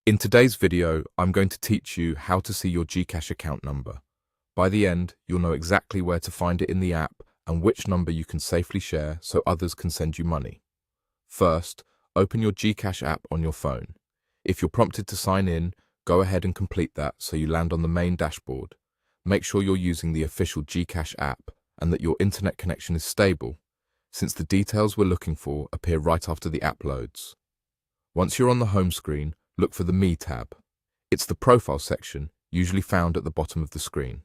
In today's video, I'm going to teach you how to see your GCash account number. By the end, you'll know exactly where to find it in the app and which number you can safely share so others can send you money. First, open your GCash app on your phone. If you're prompted to sign in, go ahead and complete that so you land on the main dashboard. Make sure you're using the official GCash app and that your internet connection is stable, since the details we're looking for appear right after the app loads. Once you're on the home screen, look for the Me tab. It's the profile section, usually found at the bottom of the screen.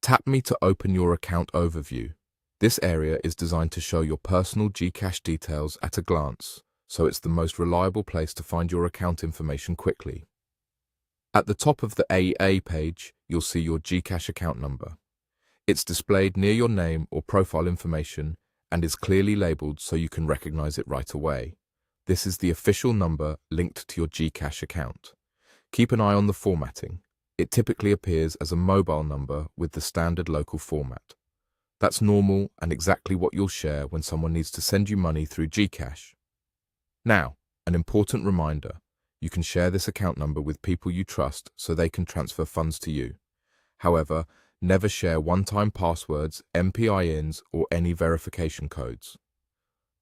Tap Me to open your account overview. This area is designed to show your personal GCash details at a glance, so it's the most reliable place to find your account information quickly. At the top of the AA page, you'll see your GCash account number. It's displayed near your name or profile information and is clearly labeled so you can recognize it right away. This is the official number linked to your GCash account. Keep an eye on the formatting. It typically appears as a mobile number with the standard local format. That's normal and exactly what you'll share when someone needs to send you money through GCash. Now, an important reminder. You can share this account number with people you trust so they can transfer funds to you. However, never share one-time passwords, MPINs, or any verification codes.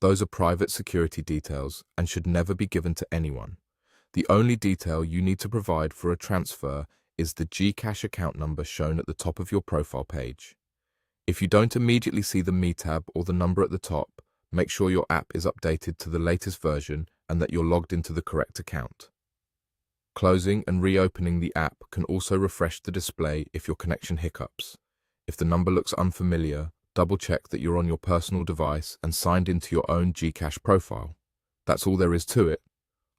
Those are private security details and should never be given to anyone. The only detail you need to provide for a transfer is the GCash account number shown at the top of your profile page. If you don't immediately see the Me tab or the number at the top, make sure your app is updated to the latest version and that you're logged into the correct account. Closing and reopening the app can also refresh the display if your connection hiccups. If the number looks unfamiliar, double-check that you're on your personal device and signed into your own GCash profile. That's all there is to it.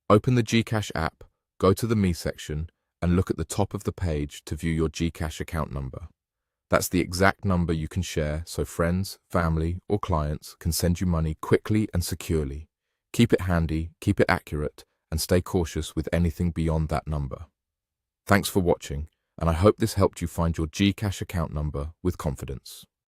Open the GCash app, go to the Me section, and look at the top of the page to view your GCash account number. That's the exact number you can share so friends, family, or clients can send you money quickly and securely. Keep it handy, keep it accurate, and stay cautious with anything beyond that number. Thanks for watching, and I hope this helped you find your GCash account number with confidence.